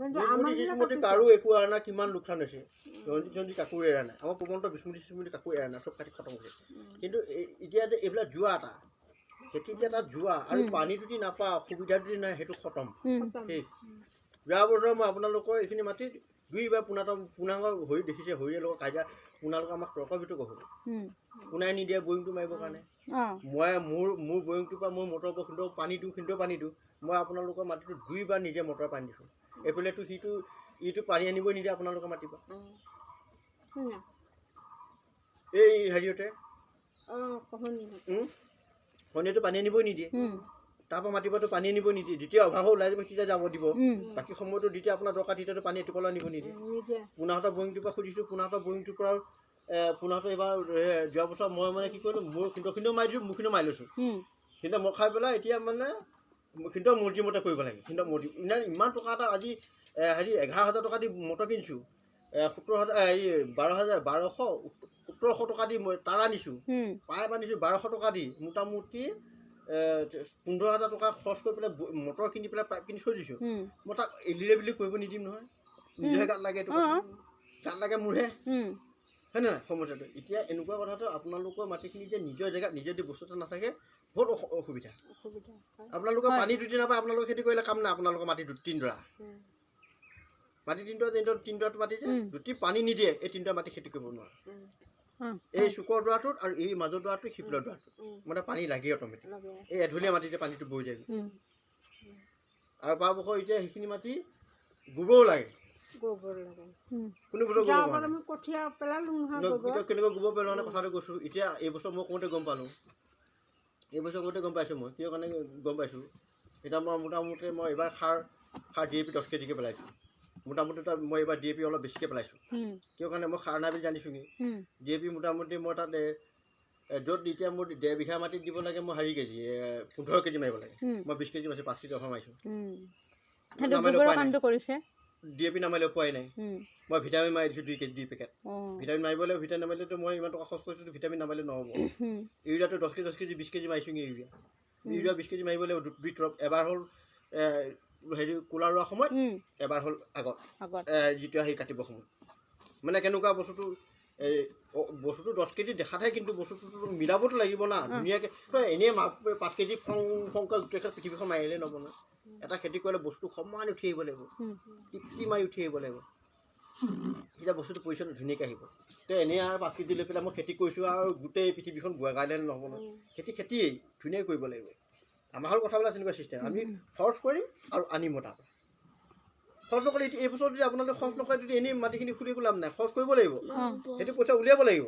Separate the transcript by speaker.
Speaker 1: বিষ্ণুমতি কাৰো একো এৰা নাই কিমান লোকচান হৈছে ৰঞ্জিত কাকো এৰা নাই আমাৰ প্ৰবন্ধ বিষ্ণুমতি কাকো এৰা নাই চব কাটি খতম হৈছে কিন্তু এতিয়া এইবিলাক যোৱা এটা খেতি এতিয়া তাত যোৱা আৰু পানী যদি নাপাওঁ সুবিধা যদি নাই সেইটো খতম শেষ যোৱা বছৰ মই আপোনালোকৰ এইখিনি মাটিত দুইবাৰ পোনাঙৰ হৈ দেখিছে হৰিয়ে লগত কাজিয়া পোনালোকে আমাক তৰ্ক বিতৰ্ক হ'ল পোনাই নিদিয়ে বৰিংটো মাৰিবৰ কাৰণে মই মোৰ বৰিংটোৰ পৰা মোৰ মটৰৰ পৰা সিহঁতেও পানী দিওঁ মই আপোনালোকৰ মাটিটো দুইবাৰ নিজে মটৰ পানী দিছোঁ এইফালেতো ইটো পানী আনিবই নিদিয়ে আপোনালোকে মাতিব এই হেৰিয়তে শনিয়েতো পানী আনিবই নিদিয়ে তাৰপৰা মাতিবতো পানী আনিব নিদিয়ে যেতিয়া অভাৱ ওলাই যাব তেতিয়া যাব দিব বাকী সময়তো যেতিয়া আপোনাৰ দৰকাৰ তেতিয়াতো পানী এটোপলা আনিব নিদিয়ে পোনাহঁতৰ বৰিংটোৰ পৰা সুধিছোঁ পোনাহঁতৰ বৰিংটোৰ পৰা পোনাহঁতৰ এইবাৰ যোৱা বছৰ মই মানে কি কৰিলোঁ মোৰ সিহঁতখিনিও মাৰি দিছোঁ মোৰখিনিও মাৰি লৈছোঁ সিহঁতে মই খাই পেলাই এতিয়া মানে সিহঁতৰ মৰ্জিমতে কৰিব লাগে সিহঁতৰ মৰ্জি ইমান টকা এটা আজি হেৰি 11,000 টকা দি মটৰ কিনিছোঁ 17,000 টকা দি মই তাৰ আনিছোঁ পাইপ আনিছোঁ 1200 টকা দি মোটামুটি 15,000 টকা খৰচ কৰি পেলাই মটৰ কিনি পেলাই পাইপ কিনি থৈ দিছোঁ মই তাক এলিলে বুলি কৰিব নিদিম নহয় নিজে গাত লাগে এইটো গাত লাগে মোৰহে হয় নাই সমস্যাটো এতিয়া এনেকুৱা কথাটো আপোনালোকৰ মাটিখিনি যে নিজৰ জেগাত নিজে যদি বস্তু এটা নাথাকে বহুত অসুবিধা আপোনালোকৰ পানী দুটি নাপায় আপোনালোকে খেতি কৰিলে কাম নাই আপোনালোকৰ মাটি 3 মাটি 3 মাটি যে দুটি পানী নিদিয়ে এই 3টা মাটি খেতি কৰিব নোৱাৰে এই চুকৰ দৰাটোত আৰু এই মাজৰ দৰাটো শিপিলৰ দৰাটোত মানে পানী লাগে অট'মেটিক এই এঢলীয়া মাটিতে পানীটো বৈ যায় আৰু পৰাপক্ষত এতিয়া সেইখিনি মাটি গোবৰো লাগে কোনো বছৰ কেনেকৈ গোবৰ পেলোৱা কথাটো কৈছোঁ এতিয়া এইবছৰ মই কওঁতে গম পালোঁ এইবছৰ কওঁতে গম পাইছোঁ মই কিয় কাৰণে গম পাইছোঁ এতিয়া মই মোটামুটি মই এইবাৰ সাৰ DAP 10 কেজিকৈ পেলাইছোঁ মোটামুটি মই এইবাৰ DAP অলপ বেছিকৈ পেলাইছোঁ কিয় কাৰণে মই সাৰ নাই বুলি জানিছোঁগৈ DAP মোটামুটি মই তাত য'ত এতিয়া মোৰ 1.5 বিঘা মাটিত দিব লাগে মই 15 কেজি মাৰিব লাগে মই 20 কেজি মাৰিছোঁ 5 কেজি অফাৰ মাৰিছোঁ DAP নামাৰিলে পোৱাই নাই মই ভিটামিন মাৰি দিছোঁ 2 কেজি 2 পেকেট ভিটামিন মাৰিবলৈ ভিটামিন নামাৰিলেতো মই ইমান টকা খৰচ কৰিছোঁ ভিটামিন নামাৰিলে নহ'ব ইউৰিয়াটো 10 কেজি 20 কেজি মাৰিছোঁগৈ ইউৰিয়া 20 কেজি মাৰিব লাগিব 2 ট্ৰপ এবাৰ হ'ল হেৰি কোলা ৰোৱা সময়ত এবাৰ হ'ল আগত যিটো সেই কাটিব সময়ত মানে কেনেকুৱা বস্তুটো 10 কেজি দেখাতহে কিন্তু বস্তুটো মিলাবতো লাগিব না ধুনীয়াকৈ তই এনেই 5 কেজি ফংকৈ গোটেই পৃথিৱীখন মাৰিলে নহ'ব নহয় এটা খেতি কৰিলে বস্তু সমান উঠি আহিব লাগিব তৃপ্তি মাৰি উঠি আহিব লাগিব এতিয়া বস্তুটো পৰিচয়টো ধুনীয়াকৈ আহিব তো এনেই আৰু 5 কেজি লৈ পেলাই মই খেতি কৰিছোঁ আৰু গোটেই পৃথিৱীখন বুঢ়া গাইলে নহ'ব নহয় খেতিয়েই ধুনীয়াকৈ কৰিব লাগিব আমাৰ হ'ল কথাবিলাক তেনেকুৱা চিষ্টেম আমি খৰচ কৰিম আৰু আনিম তাৰপৰা খৰচ নকৰি এই বছৰ যদি আপোনালোকে খৰচ নকৰে যদি এনেই মাটিখিনি খুলি লাভ নাই খৰচ কৰিব লাগিব সেইটো পইচা উলিয়াব লাগিব